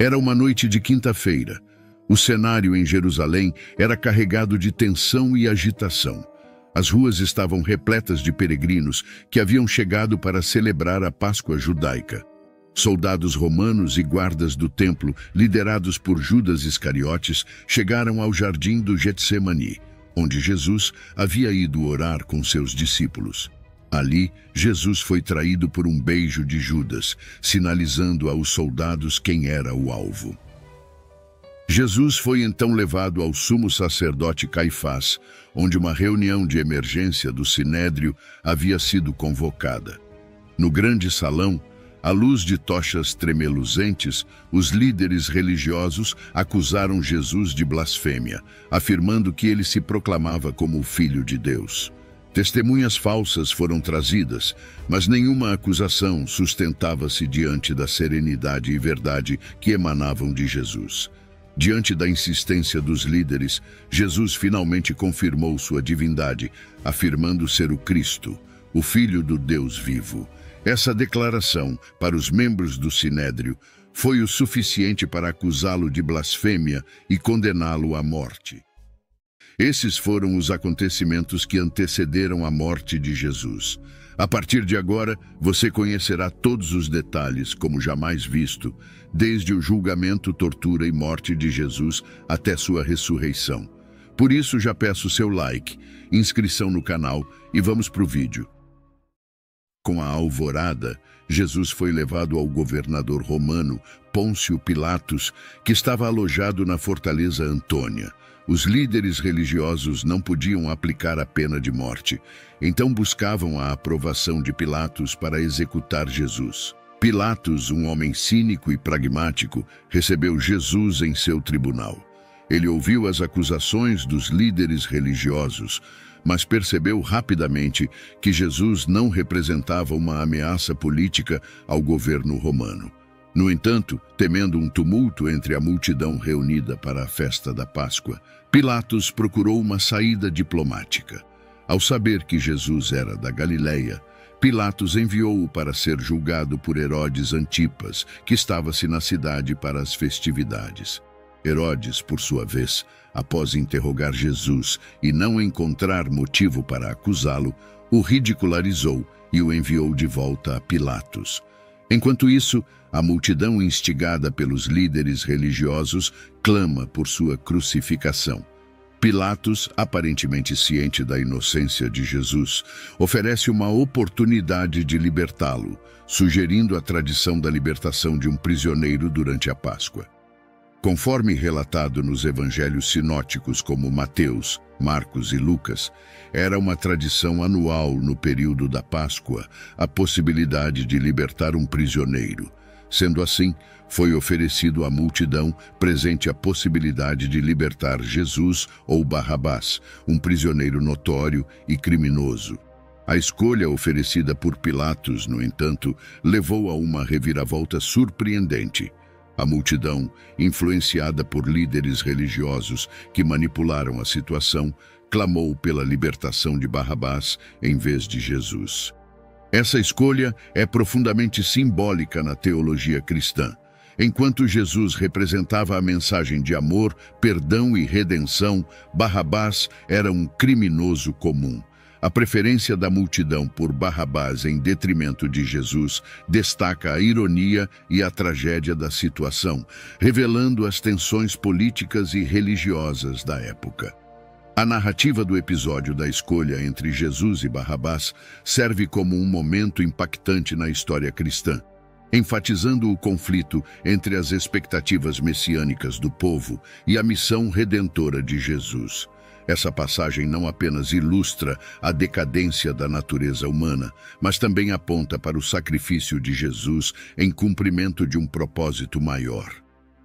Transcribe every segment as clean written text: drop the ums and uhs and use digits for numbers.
Era uma noite de quinta-feira. O cenário em Jerusalém era carregado de tensão e agitação. As ruas estavam repletas de peregrinos que haviam chegado para celebrar a Páscoa judaica. Soldados romanos e guardas do templo, liderados por Judas Iscariotes, chegaram ao jardim do Getsemani, onde Jesus havia ido orar com seus discípulos. Ali, Jesus foi traído por um beijo de Judas, sinalizando aos soldados quem era o alvo. Jesus foi então levado ao sumo sacerdote Caifás, onde uma reunião de emergência do Sinédrio havia sido convocada. No grande salão, à luz de tochas tremeluzentes, os líderes religiosos acusaram Jesus de blasfêmia, afirmando que ele se proclamava como o Filho de Deus. Testemunhas falsas foram trazidas, mas nenhuma acusação sustentava-se diante da serenidade e verdade que emanavam de Jesus. Diante da insistência dos líderes, Jesus finalmente confirmou sua divindade, afirmando ser o Cristo, o Filho do Deus vivo. Essa declaração, para os membros do Sinédrio, foi o suficiente para acusá-lo de blasfêmia e condená-lo à morte. Esses foram os acontecimentos que antecederam a morte de Jesus. A partir de agora, você conhecerá todos os detalhes, como jamais visto, desde o julgamento, tortura e morte de Jesus até sua ressurreição. Por isso, já peço seu like, inscrição no canal e vamos para o vídeo. Com a alvorada, Jesus foi levado ao governador romano, Pôncio Pilatos, que estava alojado na fortaleza Antônia. Os líderes religiosos não podiam aplicar a pena de morte, então buscavam a aprovação de Pilatos para executar Jesus. Pilatos, um homem cínico e pragmático, recebeu Jesus em seu tribunal. Ele ouviu as acusações dos líderes religiosos, mas percebeu rapidamente que Jesus não representava uma ameaça política ao governo romano. No entanto, temendo um tumulto entre a multidão reunida para a festa da Páscoa, Pilatos procurou uma saída diplomática. Ao saber que Jesus era da Galileia, Pilatos enviou-o para ser julgado por Herodes Antipas, que estava-se na cidade para as festividades. Herodes, por sua vez, após interrogar Jesus e não encontrar motivo para acusá-lo, o ridicularizou e o enviou de volta a Pilatos. Enquanto isso, a multidão instigada pelos líderes religiosos clama por sua crucificação. Pilatos, aparentemente ciente da inocência de Jesus, oferece uma oportunidade de libertá-lo, sugerindo a tradição da libertação de um prisioneiro durante a Páscoa. Conforme relatado nos evangelhos sinóticos como Mateus, Marcos e Lucas, era uma tradição anual no período da Páscoa a possibilidade de libertar um prisioneiro. Sendo assim, foi oferecido à multidão presente a possibilidade de libertar Jesus ou Barrabás, um prisioneiro notório e criminoso. A escolha oferecida por Pilatos, no entanto, levou a uma reviravolta surpreendente. A multidão, influenciada por líderes religiosos que manipularam a situação, clamou pela libertação de Barrabás em vez de Jesus. Essa escolha é profundamente simbólica na teologia cristã. Enquanto Jesus representava a mensagem de amor, perdão e redenção, Barrabás era um criminoso comum. A preferência da multidão por Barrabás em detrimento de Jesus destaca a ironia e a tragédia da situação, revelando as tensões políticas e religiosas da época. A narrativa do episódio da escolha entre Jesus e Barrabás serve como um momento impactante na história cristã, enfatizando o conflito entre as expectativas messiânicas do povo e a missão redentora de Jesus. Essa passagem não apenas ilustra a decadência da natureza humana, mas também aponta para o sacrifício de Jesus em cumprimento de um propósito maior.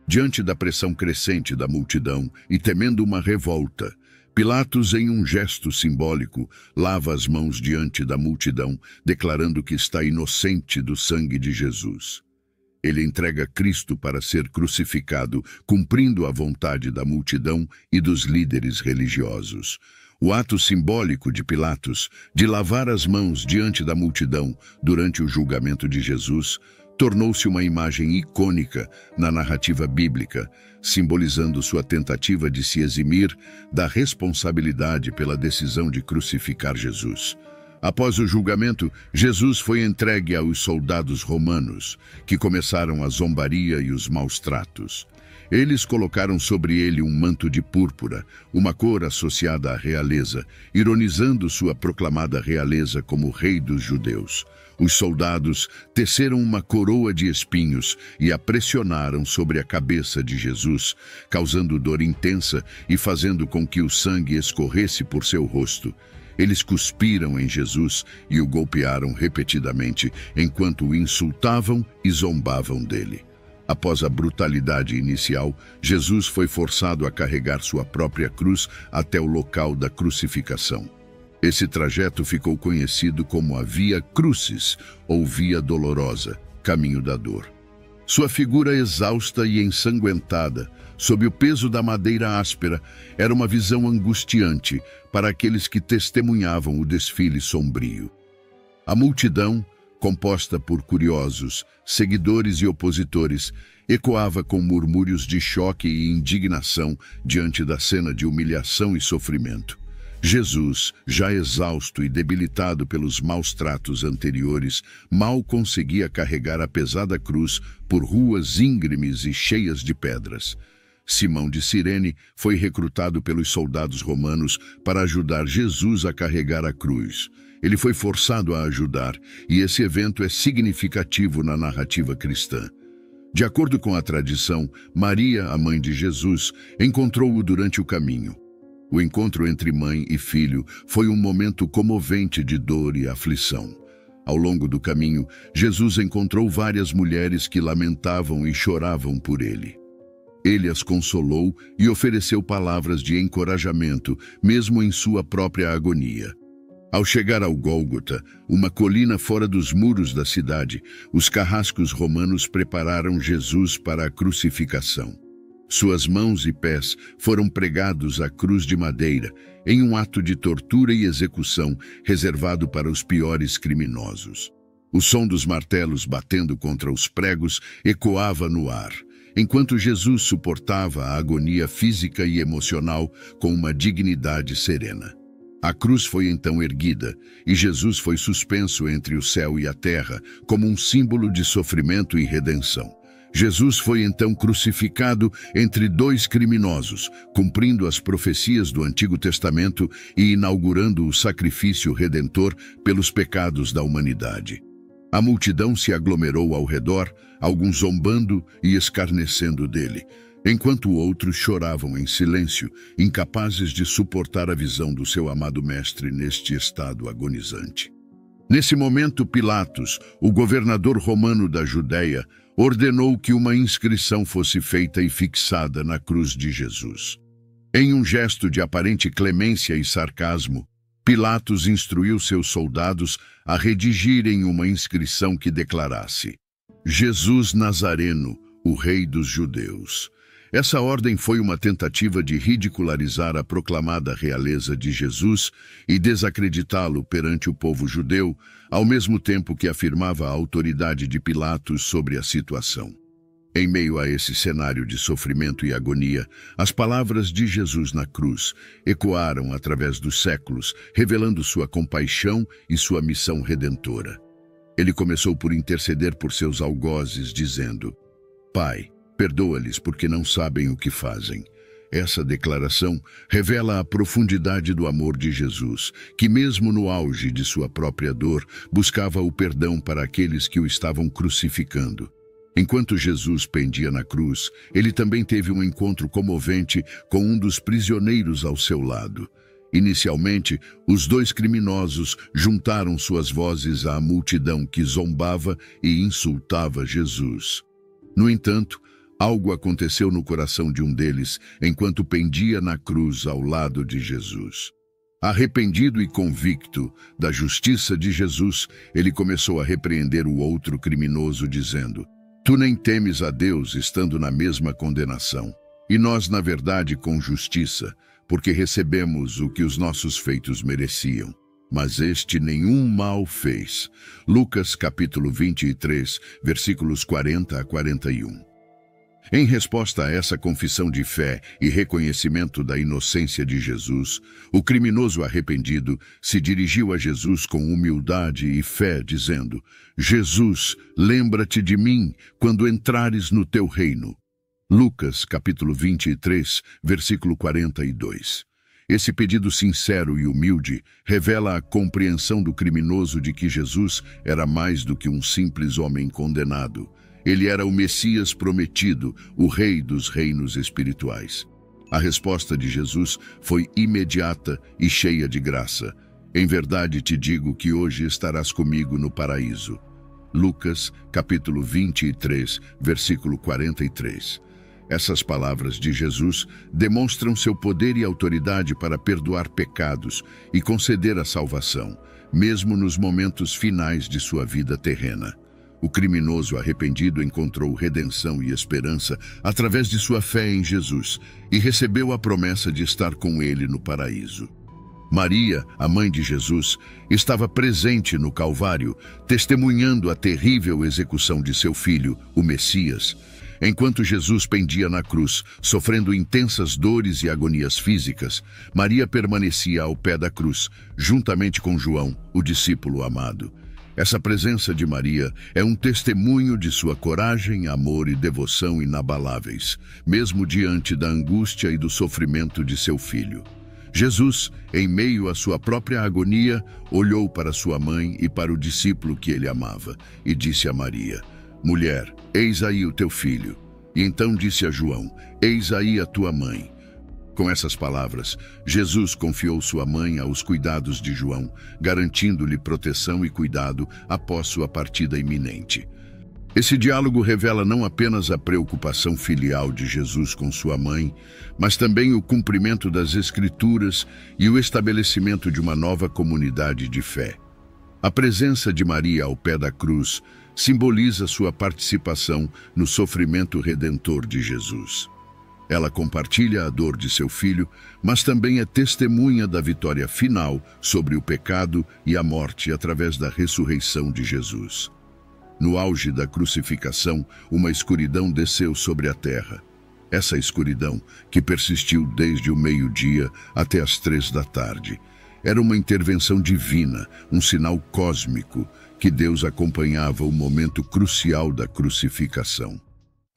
Diante da pressão crescente da multidão e temendo uma revolta, Pilatos, em um gesto simbólico, lava as mãos diante da multidão, declarando que está inocente do sangue de Jesus. Ele entrega Cristo para ser crucificado, cumprindo a vontade da multidão e dos líderes religiosos. O ato simbólico de Pilatos, de lavar as mãos diante da multidão durante o julgamento de Jesus, tornou-se uma imagem icônica na narrativa bíblica, simbolizando sua tentativa de se eximir da responsabilidade pela decisão de crucificar Jesus. Após o julgamento, Jesus foi entregue aos soldados romanos, que começaram a zombaria e os maus tratos. Eles colocaram sobre ele um manto de púrpura, uma cor associada à realeza, ironizando sua proclamada realeza como rei dos judeus. Os soldados teceram uma coroa de espinhos e a pressionaram sobre a cabeça de Jesus, causando dor intensa e fazendo com que o sangue escorresse por seu rosto. Eles cuspiram em Jesus e o golpearam repetidamente, enquanto o insultavam e zombavam dele. Após a brutalidade inicial, Jesus foi forçado a carregar sua própria cruz até o local da crucificação. Esse trajeto ficou conhecido como a Via Crucis, ou Via Dolorosa, caminho da dor. Sua figura exausta e ensanguentada, sob o peso da madeira áspera, era uma visão angustiante para aqueles que testemunhavam o desfile sombrio. A multidão, composta por curiosos, seguidores e opositores, ecoava com murmúrios de choque e indignação diante da cena de humilhação e sofrimento. Jesus, já exausto e debilitado pelos maus tratos anteriores, mal conseguia carregar a pesada cruz por ruas íngremes e cheias de pedras. Simão de Cirene foi recrutado pelos soldados romanos para ajudar Jesus a carregar a cruz. Ele foi forçado a ajudar, e esse evento é significativo na narrativa cristã. De acordo com a tradição, Maria, a mãe de Jesus, encontrou-o durante o caminho. O encontro entre mãe e filho foi um momento comovente de dor e aflição. Ao longo do caminho, Jesus encontrou várias mulheres que lamentavam e choravam por ele. Ele as consolou e ofereceu palavras de encorajamento, mesmo em sua própria agonia. Ao chegar ao Gólgota, uma colina fora dos muros da cidade, os carrascos romanos prepararam Jesus para a crucificação. Suas mãos e pés foram pregados à cruz de madeira, em um ato de tortura e execução reservado para os piores criminosos. O som dos martelos batendo contra os pregos ecoava no ar, enquanto Jesus suportava a agonia física e emocional com uma dignidade serena. A cruz foi então erguida, e Jesus foi suspenso entre o céu e a terra, como um símbolo de sofrimento e redenção. Jesus foi então crucificado entre dois criminosos, cumprindo as profecias do Antigo Testamento e inaugurando o sacrifício redentor pelos pecados da humanidade. A multidão se aglomerou ao redor, alguns zombando e escarnecendo dele, enquanto outros choravam em silêncio, incapazes de suportar a visão do seu amado mestre neste estado agonizante. Nesse momento, Pilatos, o governador romano da Judéia, ordenou que uma inscrição fosse feita e fixada na cruz de Jesus. Em um gesto de aparente clemência e sarcasmo, Pilatos instruiu seus soldados a redigirem uma inscrição que declarasse: Jesus Nazareno, o Rei dos Judeus. Essa ordem foi uma tentativa de ridicularizar a proclamada realeza de Jesus e desacreditá-lo perante o povo judeu, ao mesmo tempo que afirmava a autoridade de Pilatos sobre a situação. Em meio a esse cenário de sofrimento e agonia, as palavras de Jesus na cruz ecoaram através dos séculos, revelando sua compaixão e sua missão redentora. Ele começou por interceder por seus algozes, dizendo: Pai, perdoa-lhes porque não sabem o que fazem. Essa declaração revela a profundidade do amor de Jesus, que mesmo no auge de sua própria dor, buscava o perdão para aqueles que o estavam crucificando. Enquanto Jesus pendia na cruz, ele também teve um encontro comovente com um dos prisioneiros ao seu lado. Inicialmente, os dois criminosos juntaram suas vozes à multidão que zombava e insultava Jesus. No entanto, algo aconteceu no coração de um deles enquanto pendia na cruz ao lado de Jesus. Arrependido e convicto da justiça de Jesus, ele começou a repreender o outro criminoso, dizendo: Tu nem temes a Deus estando na mesma condenação, e nós, na verdade, com justiça, porque recebemos o que os nossos feitos mereciam. mas este nenhum mal fez. Lucas capítulo 23, versículos 40 a 41. Em resposta a essa confissão de fé e reconhecimento da inocência de Jesus, o criminoso arrependido se dirigiu a Jesus com humildade e fé, dizendo: Jesus, lembra-te de mim quando entrares no teu reino. Lucas capítulo 23, versículo 42. Esse pedido sincero e humilde revela a compreensão do criminoso de que Jesus era mais do que um simples homem condenado. Ele era o Messias prometido, o Rei dos reinos espirituais. A resposta de Jesus foi imediata e cheia de graça. Em verdade te digo que hoje estarás comigo no paraíso. Lucas, capítulo 23, versículo 43. Essas palavras de Jesus demonstram seu poder e autoridade para perdoar pecados e conceder a salvação, mesmo nos momentos finais de sua vida terrena. O criminoso arrependido encontrou redenção e esperança através de sua fé em Jesus e recebeu a promessa de estar com ele no paraíso. Maria, a mãe de Jesus, estava presente no Calvário, testemunhando a terrível execução de seu filho, o Messias. Enquanto Jesus pendia na cruz, sofrendo intensas dores e agonias físicas, Maria permanecia ao pé da cruz, juntamente com João, o discípulo amado. Essa presença de Maria é um testemunho de sua coragem, amor e devoção inabaláveis, mesmo diante da angústia e do sofrimento de seu filho. Jesus, em meio à sua própria agonia, olhou para sua mãe e para o discípulo que ele amava, e disse a Maria: Mulher, eis aí o teu filho. E então disse a João: Eis aí a tua mãe. Com essas palavras, Jesus confiou sua mãe aos cuidados de João, garantindo-lhe proteção e cuidado após sua partida iminente. Esse diálogo revela não apenas a preocupação filial de Jesus com sua mãe, mas também o cumprimento das Escrituras e o estabelecimento de uma nova comunidade de fé. A presença de Maria ao pé da cruz simboliza sua participação no sofrimento redentor de Jesus. Ela compartilha a dor de seu filho, mas também é testemunha da vitória final sobre o pecado e a morte através da ressurreição de Jesus. No auge da crucificação, uma escuridão desceu sobre a terra. Essa escuridão, que persistiu desde o meio-dia até as 3 da tarde, era uma intervenção divina, um sinal cósmico, que Deus acompanhava o momento crucial da crucificação.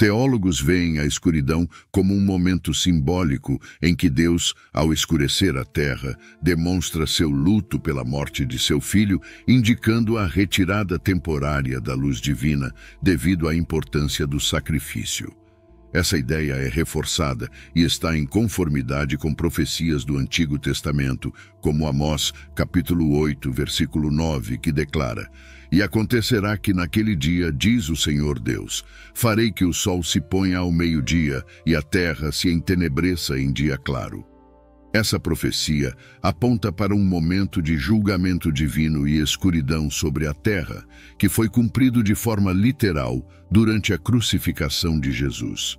Teólogos veem a escuridão como um momento simbólico em que Deus, ao escurecer a terra, demonstra seu luto pela morte de seu filho, indicando a retirada temporária da luz divina devido à importância do sacrifício. Essa ideia é reforçada e está em conformidade com profecias do Antigo Testamento, como Amós, capítulo 8, versículo 9, que declara: E acontecerá que naquele dia, diz o Senhor Deus, farei que o sol se ponha ao meio-dia e a terra se entenebreça em dia claro. Essa profecia aponta para um momento de julgamento divino e escuridão sobre a terra, que foi cumprido de forma literal durante a crucificação de Jesus.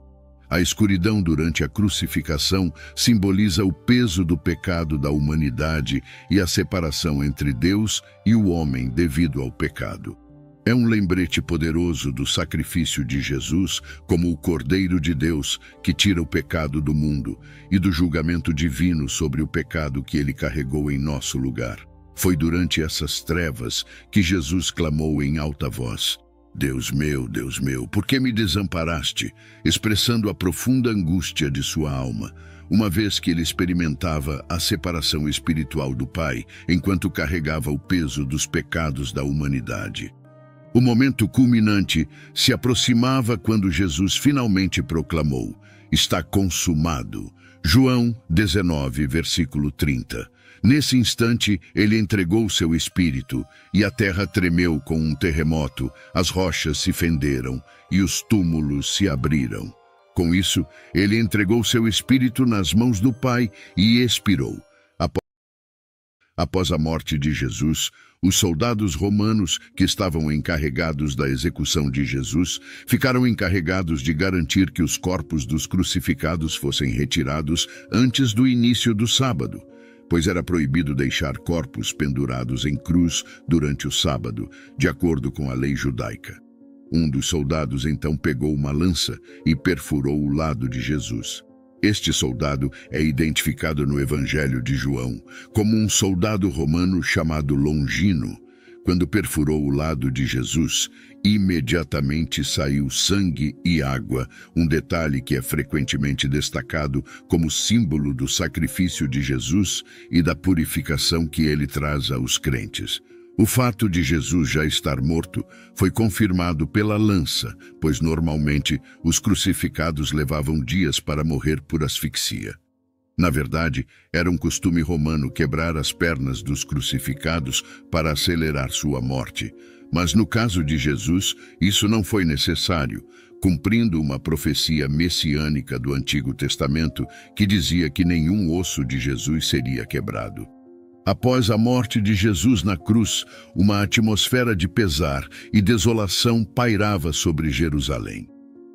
A escuridão durante a crucificação simboliza o peso do pecado da humanidade e a separação entre Deus e o homem devido ao pecado. É um lembrete poderoso do sacrifício de Jesus como o Cordeiro de Deus que tira o pecado do mundo e do julgamento divino sobre o pecado que ele carregou em nosso lugar. Foi durante essas trevas que Jesus clamou em alta voz: Deus meu, por que me desamparaste? Expressando a profunda angústia de sua alma, uma vez que ele experimentava a separação espiritual do Pai, enquanto carregava o peso dos pecados da humanidade. O momento culminante se aproximava quando Jesus finalmente proclamou: Está consumado. João 19, versículo 30. Nesse instante, ele entregou seu espírito, e a terra tremeu com um terremoto, as rochas se fenderam, e os túmulos se abriram. Com isso, ele entregou seu espírito nas mãos do Pai e expirou. Após a morte de Jesus, os soldados romanos, que estavam encarregados da execução de Jesus, ficaram encarregados de garantir que os corpos dos crucificados fossem retirados antes do início do sábado. pois era proibido deixar corpos pendurados em cruz durante o sábado, de acordo com a lei judaica. Um dos soldados então pegou uma lança e perfurou o lado de Jesus. Este soldado é identificado no Evangelho de João como um soldado romano chamado Longino. Quando perfurou o lado de Jesus, imediatamente saiu sangue e água, um detalhe que é frequentemente destacado como símbolo do sacrifício de Jesus e da purificação que ele traz aos crentes. O fato de Jesus já estar morto foi confirmado pela lança, pois normalmente os crucificados levavam dias para morrer por asfixia. Na verdade, era um costume romano quebrar as pernas dos crucificados para acelerar sua morte. Mas no caso de Jesus, isso não foi necessário, cumprindo uma profecia messiânica do Antigo Testamento que dizia que nenhum osso de Jesus seria quebrado. Após a morte de Jesus na cruz, uma atmosfera de pesar e desolação pairava sobre Jerusalém.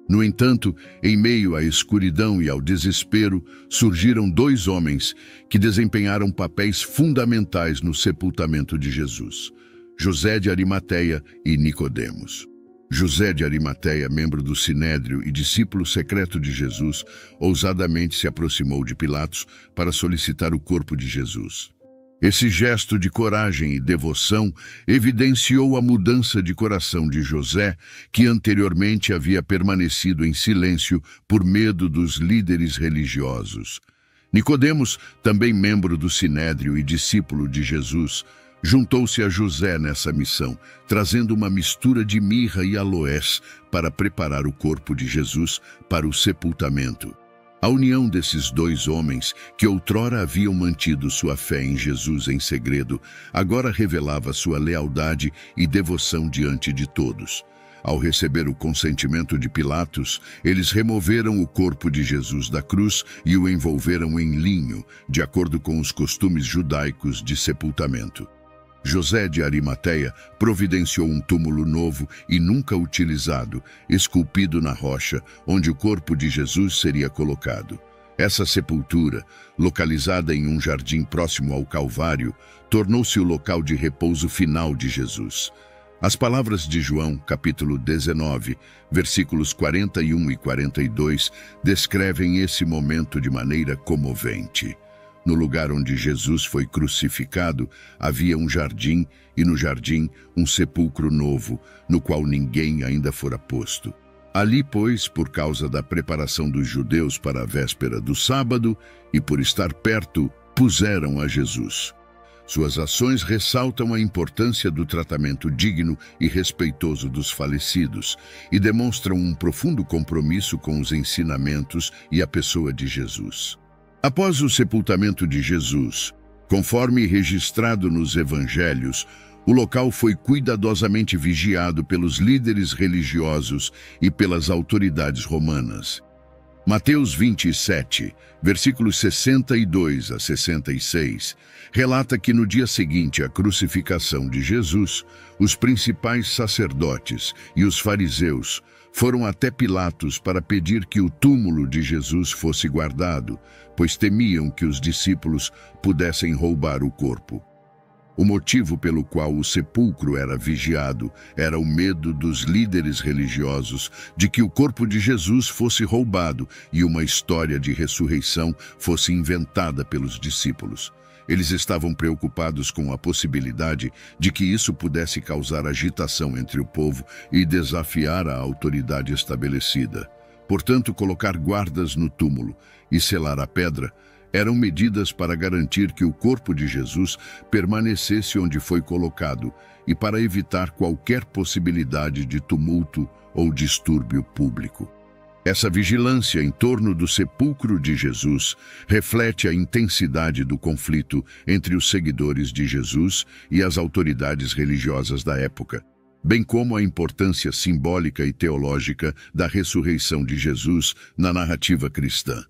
No entanto, em meio à escuridão e ao desespero, surgiram dois homens que desempenharam papéis fundamentais no sepultamento de Jesus: José de Arimateia e Nicodemos. José de Arimateia, membro do Sinédrio e discípulo secreto de Jesus, ousadamente se aproximou de Pilatos para solicitar o corpo de Jesus. Esse gesto de coragem e devoção evidenciou a mudança de coração de José, que anteriormente havia permanecido em silêncio por medo dos líderes religiosos. Nicodemos, também membro do Sinédrio e discípulo de Jesus, juntou-se a José nessa missão, trazendo uma mistura de mirra e aloés para preparar o corpo de Jesus para o sepultamento. A união desses dois homens, que outrora haviam mantido sua fé em Jesus em segredo, agora revelava sua lealdade e devoção diante de todos. Ao receber o consentimento de Pilatos, eles removeram o corpo de Jesus da cruz e o envolveram em linho, de acordo com os costumes judaicos de sepultamento. José de Arimateia providenciou um túmulo novo e nunca utilizado, esculpido na rocha, onde o corpo de Jesus seria colocado. Essa sepultura, localizada em um jardim próximo ao Calvário, tornou-se o local de repouso final de Jesus. As palavras de João, capítulo 19, versículos 41 e 42, descrevem esse momento de maneira comovente. No lugar onde Jesus foi crucificado, havia um jardim, e no jardim um sepulcro novo, no qual ninguém ainda fora posto. Ali, pois, por causa da preparação dos judeus para a véspera do sábado, e por estar perto, puseram a Jesus. Suas ações ressaltam a importância do tratamento digno e respeitoso dos falecidos, e demonstram um profundo compromisso com os ensinamentos e a pessoa de Jesus. Após o sepultamento de Jesus, conforme registrado nos evangelhos, o local foi cuidadosamente vigiado pelos líderes religiosos e pelas autoridades romanas. Mateus 27, versículos 62 a 66, relata que no dia seguinte à crucificação de Jesus, os principais sacerdotes e os fariseus foram até Pilatos para pedir que o túmulo de Jesus fosse guardado, pois temiam que os discípulos pudessem roubar o corpo. O motivo pelo qual o sepulcro era vigiado era o medo dos líderes religiosos de que o corpo de Jesus fosse roubado e uma história de ressurreição fosse inventada pelos discípulos. Eles estavam preocupados com a possibilidade de que isso pudesse causar agitação entre o povo e desafiar a autoridade estabelecida. Portanto, colocar guardas no túmulo e selar a pedra eram medidas para garantir que o corpo de Jesus permanecesse onde foi colocado e para evitar qualquer possibilidade de tumulto ou distúrbio público. Essa vigilância em torno do sepulcro de Jesus reflete a intensidade do conflito entre os seguidores de Jesus e as autoridades religiosas da época, bem como a importância simbólica e teológica da ressurreição de Jesus na narrativa cristã.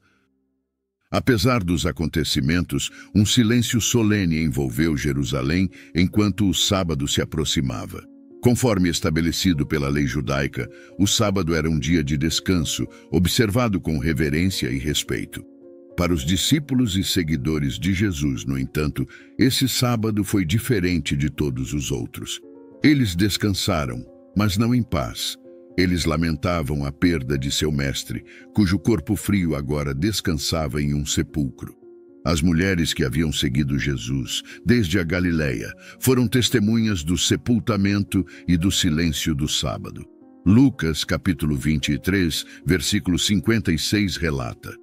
Apesar dos acontecimentos, um silêncio solene envolveu Jerusalém enquanto o sábado se aproximava. Conforme estabelecido pela lei judaica, o sábado era um dia de descanso, observado com reverência e respeito. Para os discípulos e seguidores de Jesus, no entanto, esse sábado foi diferente de todos os outros. Eles descansaram, mas não em paz. Eles lamentavam a perda de seu mestre, cujo corpo frio agora descansava em um sepulcro. As mulheres que haviam seguido Jesus desde a Galileia foram testemunhas do sepultamento e do silêncio do sábado. Lucas, capítulo 23, versículo 56, relata: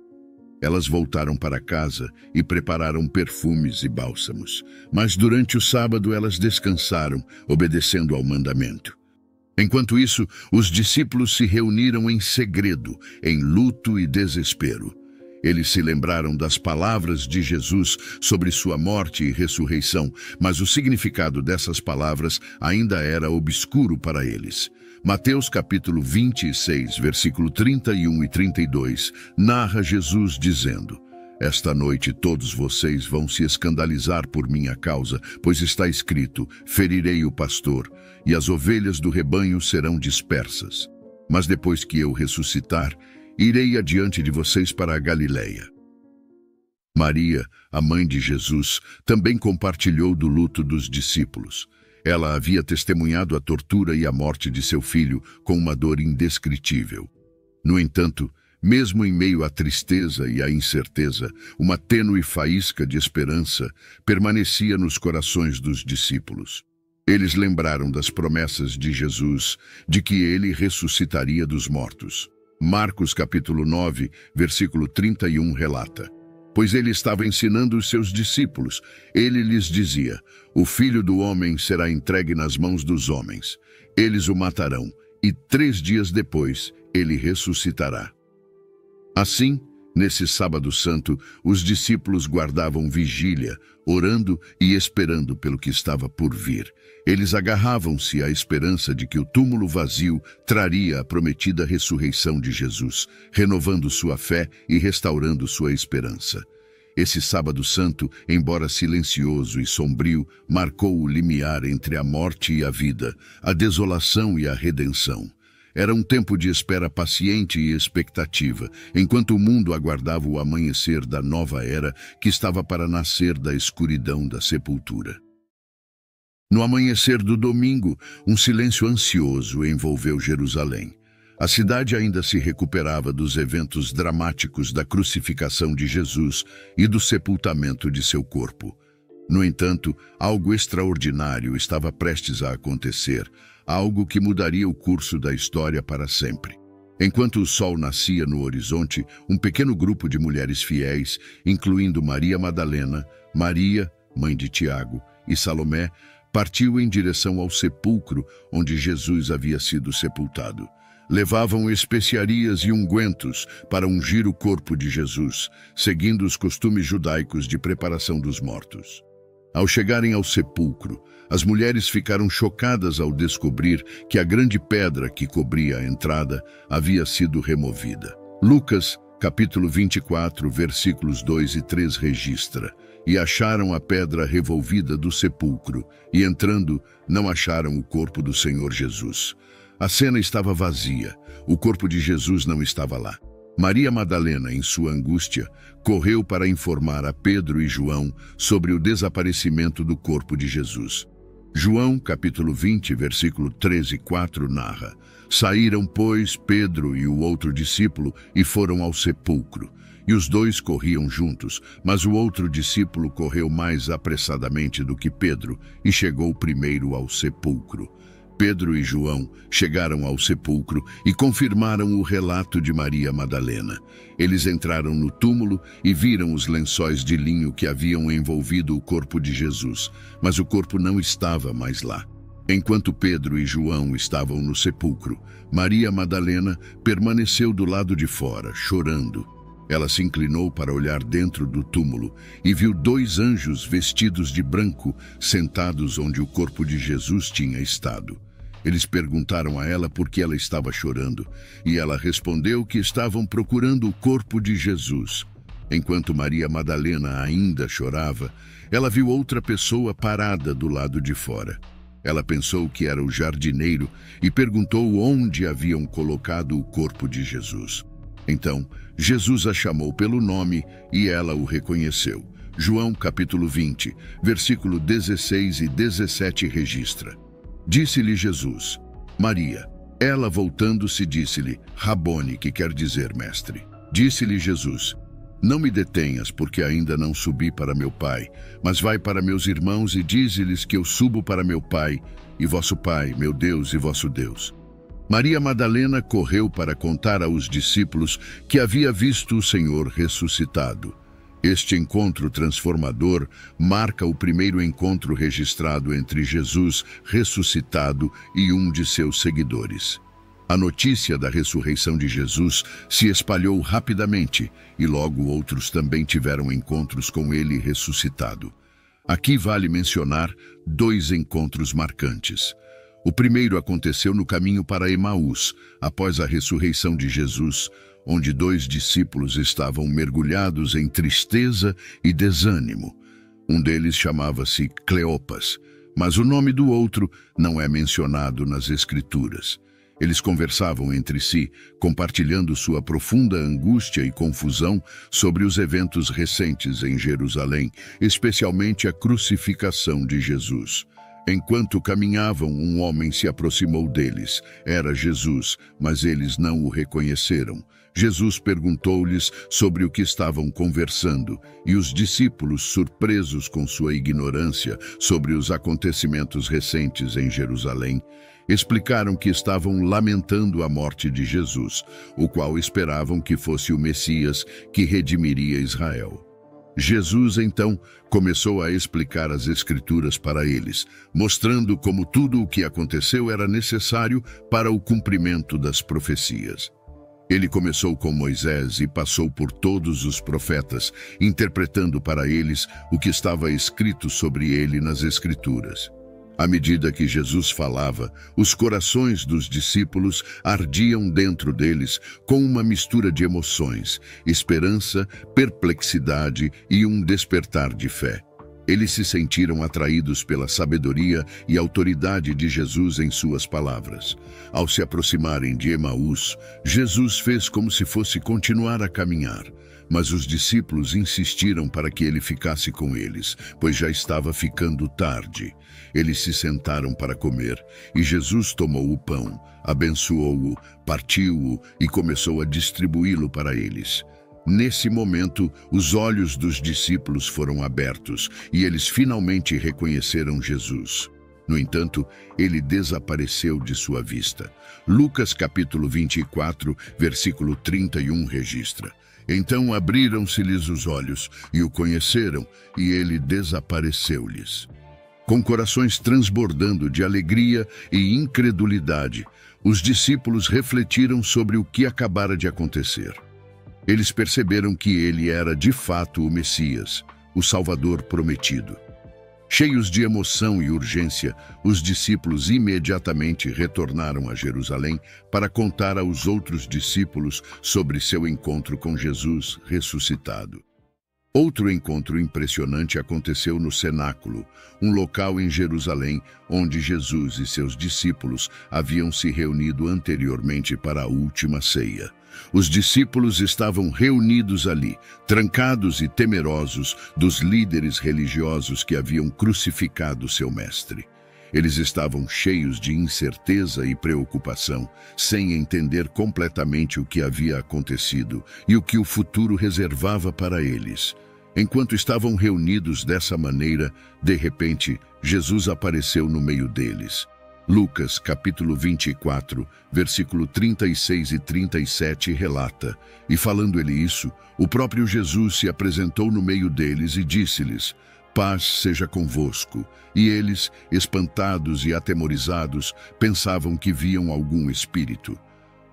Elas voltaram para casa e prepararam perfumes e bálsamos, mas durante o sábado elas descansaram, obedecendo ao mandamento. Enquanto isso, os discípulos se reuniram em segredo, em luto e desespero. Eles se lembraram das palavras de Jesus sobre sua morte e ressurreição, mas o significado dessas palavras ainda era obscuro para eles. Mateus capítulo 26, versículo 31 e 32, narra Jesus dizendo: Esta noite todos vocês vão se escandalizar por minha causa, pois está escrito: ferirei o pastor, e as ovelhas do rebanho serão dispersas. Mas depois que eu ressuscitar, irei adiante de vocês para a Galileia. Maria, a mãe de Jesus, também compartilhou do luto dos discípulos. Ela havia testemunhado a tortura e a morte de seu filho com uma dor indescritível. No entanto, mesmo em meio à tristeza e à incerteza, uma tênue faísca de esperança permanecia nos corações dos discípulos. Eles lembraram das promessas de Jesus, de que ele ressuscitaria dos mortos. Marcos capítulo 9, versículo 31 relata: Pois ele estava ensinando os seus discípulos. Ele lhes dizia: O Filho do Homem será entregue nas mãos dos homens. Eles o matarão, e 3 dias depois ele ressuscitará. Assim, nesse sábado santo, os discípulos guardavam vigília, orando e esperando pelo que estava por vir. Eles agarravam-se à esperança de que o túmulo vazio traria a prometida ressurreição de Jesus, renovando sua fé e restaurando sua esperança. Esse sábado santo, embora silencioso e sombrio, marcou o limiar entre a morte e a vida, a desolação e a redenção. Era um tempo de espera paciente e expectativa, enquanto o mundo aguardava o amanhecer da nova era que estava para nascer da escuridão da sepultura. No amanhecer do domingo, um silêncio ansioso envolveu Jerusalém. A cidade ainda se recuperava dos eventos dramáticos da crucificação de Jesus e do sepultamento de seu corpo. No entanto, algo extraordinário estava prestes a acontecer, algo que mudaria o curso da história para sempre. Enquanto o sol nascia no horizonte, um pequeno grupo de mulheres fiéis, incluindo Maria Madalena, Maria, mãe de Tiago, e Salomé, partiu em direção ao sepulcro onde Jesus havia sido sepultado. Levavam especiarias e ungüentos para ungir o corpo de Jesus, seguindo os costumes judaicos de preparação dos mortos. Ao chegarem ao sepulcro, as mulheres ficaram chocadas ao descobrir que a grande pedra que cobria a entrada havia sido removida. Lucas, capítulo 24, versículos 2 e 3 registra: E acharam a pedra revolvida do sepulcro, e entrando, não acharam o corpo do Senhor Jesus. A cena estava vazia, o corpo de Jesus não estava lá. Maria Madalena, em sua angústia, correu para informar a Pedro e João sobre o desaparecimento do corpo de Jesus. João, capítulo 20, versículo 13 e 4, narra: Saíram, pois, Pedro e o outro discípulo e foram ao sepulcro. E os dois corriam juntos, mas o outro discípulo correu mais apressadamente do que Pedro e chegou primeiro ao sepulcro. Pedro e João chegaram ao sepulcro e confirmaram o relato de Maria Madalena. Eles entraram no túmulo e viram os lençóis de linho que haviam envolvido o corpo de Jesus, mas o corpo não estava mais lá. Enquanto Pedro e João estavam no sepulcro, Maria Madalena permaneceu do lado de fora, chorando. Ela se inclinou para olhar dentro do túmulo e viu 2 anjos vestidos de branco sentados onde o corpo de Jesus tinha estado. Eles perguntaram a ela por que ela estava chorando, e ela respondeu que estavam procurando o corpo de Jesus. Enquanto Maria Madalena ainda chorava, ela viu outra pessoa parada do lado de fora. Ela pensou que era o jardineiro e perguntou onde haviam colocado o corpo de Jesus. Então, Jesus a chamou pelo nome e ela o reconheceu. João capítulo 20, versículo 16 e 17 registra. Disse-lhe Jesus, Maria. Ela, voltando-se, disse-lhe, Rabone, que quer dizer mestre. Disse-lhe Jesus, não me detenhas, porque ainda não subi para meu Pai, mas vai para meus irmãos e dize-lhes que eu subo para meu Pai, e vosso Pai, meu Deus e vosso Deus. Maria Madalena correu para contar aos discípulos que havia visto o Senhor ressuscitado. Este encontro transformador marca o primeiro encontro registrado entre Jesus ressuscitado e um de seus seguidores. A notícia da ressurreição de Jesus se espalhou rapidamente e logo outros também tiveram encontros com ele ressuscitado. Aqui vale mencionar 2 encontros marcantes. O primeiro aconteceu no caminho para Emaús, após a ressurreição de Jesus, onde 2 discípulos estavam mergulhados em tristeza e desânimo. Um deles chamava-se Cleopas, mas o nome do outro não é mencionado nas Escrituras. Eles conversavam entre si, compartilhando sua profunda angústia e confusão sobre os eventos recentes em Jerusalém, especialmente a crucificação de Jesus. Enquanto caminhavam, um homem se aproximou deles. Era Jesus, mas eles não o reconheceram. Jesus perguntou-lhes sobre o que estavam conversando, e os discípulos, surpresos com sua ignorância sobre os acontecimentos recentes em Jerusalém, explicaram que estavam lamentando a morte de Jesus, o qual esperavam que fosse o Messias que redimiria Israel. Jesus, então, começou a explicar as Escrituras para eles, mostrando como tudo o que aconteceu era necessário para o cumprimento das profecias. Ele começou com Moisés e passou por todos os profetas, interpretando para eles o que estava escrito sobre ele nas Escrituras. À medida que Jesus falava, os corações dos discípulos ardiam dentro deles com uma mistura de emoções, esperança, perplexidade e um despertar de fé. Eles se sentiram atraídos pela sabedoria e autoridade de Jesus em suas palavras. Ao se aproximarem de Emaús, Jesus fez como se fosse continuar a caminhar, mas os discípulos insistiram para que ele ficasse com eles, pois já estava ficando tarde. Eles se sentaram para comer, e Jesus tomou o pão, abençoou-o, partiu-o e começou a distribuí-lo para eles. Nesse momento, os olhos dos discípulos foram abertos e eles finalmente reconheceram Jesus. No entanto, ele desapareceu de sua vista. Lucas capítulo 24, versículo 31 registra. Então abriram-se-lhes os olhos e o conheceram, e ele desapareceu-lhes. Com corações transbordando de alegria e incredulidade, os discípulos refletiram sobre o que acabara de acontecer. Eles perceberam que ele era de fato o Messias, o Salvador prometido. Cheios de emoção e urgência, os discípulos imediatamente retornaram a Jerusalém para contar aos outros discípulos sobre seu encontro com Jesus ressuscitado. Outro encontro impressionante aconteceu no cenáculo, um local em Jerusalém onde Jesus e seus discípulos haviam se reunido anteriormente para a última ceia. Os discípulos estavam reunidos ali, trancados e temerosos dos líderes religiosos que haviam crucificado seu mestre. Eles estavam cheios de incerteza e preocupação, sem entender completamente o que havia acontecido e o que o futuro reservava para eles. Enquanto estavam reunidos dessa maneira, de repente, Jesus apareceu no meio deles. Lucas, capítulo 24, versículo 36 e 37 relata, e falando ele isso, o próprio Jesus se apresentou no meio deles e disse-lhes, paz seja convosco. E eles, espantados e atemorizados, pensavam que viam algum espírito.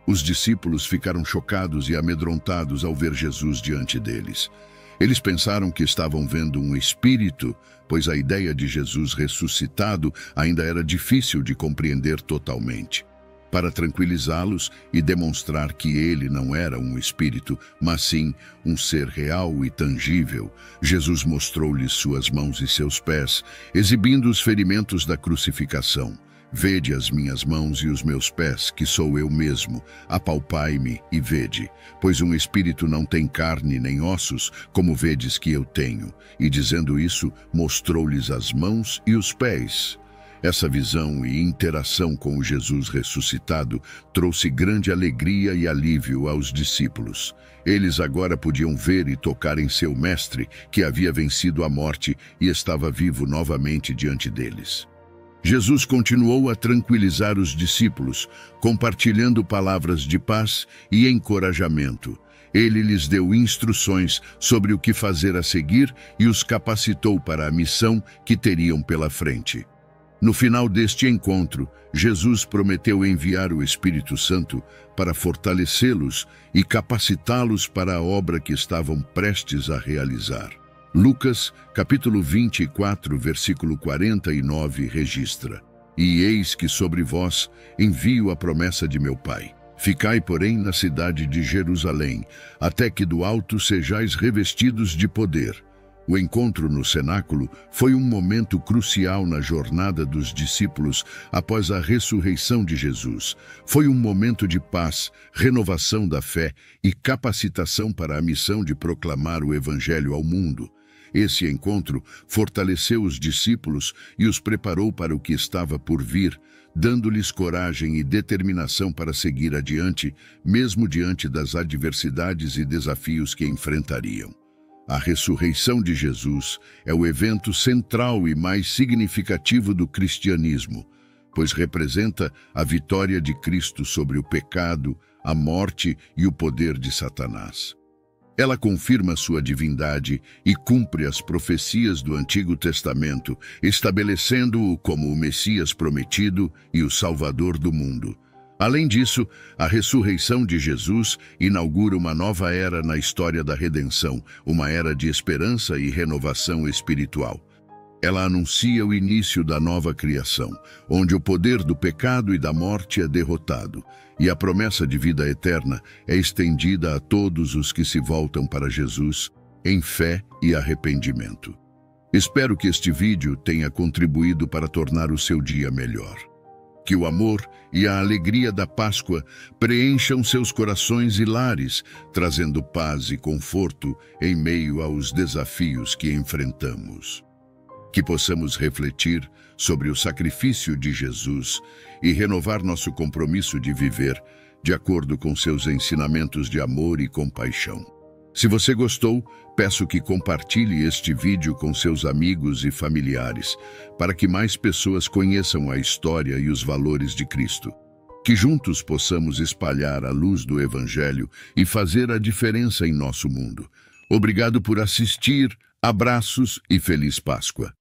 Os discípulos ficaram chocados e amedrontados ao ver Jesus diante deles. Eles pensaram que estavam vendo um espírito, pois a ideia de Jesus ressuscitado ainda era difícil de compreender totalmente. Para tranquilizá-los e demonstrar que ele não era um espírito, mas sim um ser real e tangível, Jesus mostrou-lhes suas mãos e seus pés, exibindo os ferimentos da crucificação. Vede as minhas mãos e os meus pés, que sou eu mesmo. Apalpai-me e vede, pois um espírito não tem carne nem ossos, como vedes que eu tenho. E dizendo isso, mostrou-lhes as mãos e os pés. Essa visão e interação com o Jesus ressuscitado trouxe grande alegria e alívio aos discípulos. Eles agora podiam ver e tocar em seu mestre, que havia vencido a morte e estava vivo novamente diante deles. Jesus continuou a tranquilizar os discípulos, compartilhando palavras de paz e encorajamento. Ele lhes deu instruções sobre o que fazer a seguir e os capacitou para a missão que teriam pela frente. No final deste encontro, Jesus prometeu enviar o Espírito Santo para fortalecê-los e capacitá-los para a obra que estavam prestes a realizar. Lucas, capítulo 24, versículo 49, registra: E eis que sobre vós envio a promessa de meu Pai. Ficai, porém, na cidade de Jerusalém, até que do alto sejais revestidos de poder. O encontro no cenáculo foi um momento crucial na jornada dos discípulos após a ressurreição de Jesus. Foi um momento de paz, renovação da fé e capacitação para a missão de proclamar o Evangelho ao mundo. Esse encontro fortaleceu os discípulos e os preparou para o que estava por vir, dando-lhes coragem e determinação para seguir adiante, mesmo diante das adversidades e desafios que enfrentariam. A ressurreição de Jesus é o evento central e mais significativo do cristianismo, pois representa a vitória de Cristo sobre o pecado, a morte e o poder de Satanás. Ela confirma sua divindade e cumpre as profecias do Antigo Testamento, estabelecendo-o como o Messias prometido e o Salvador do mundo. Além disso, a ressurreição de Jesus inaugura uma nova era na história da redenção, uma era de esperança e renovação espiritual. Ela anuncia o início da nova criação, onde o poder do pecado e da morte é derrotado, e a promessa de vida eterna é estendida a todos os que se voltam para Jesus em fé e arrependimento. Espero que este vídeo tenha contribuído para tornar o seu dia melhor. Que o amor e a alegria da Páscoa preencham seus corações e lares, trazendo paz e conforto em meio aos desafios que enfrentamos. Que possamos refletir sobre o sacrifício de Jesus e renovar nosso compromisso de viver de acordo com seus ensinamentos de amor e compaixão. Se você gostou, peço que compartilhe este vídeo com seus amigos e familiares, para que mais pessoas conheçam a história e os valores de Cristo. Que juntos possamos espalhar a luz do Evangelho e fazer a diferença em nosso mundo. Obrigado por assistir, abraços e feliz Páscoa.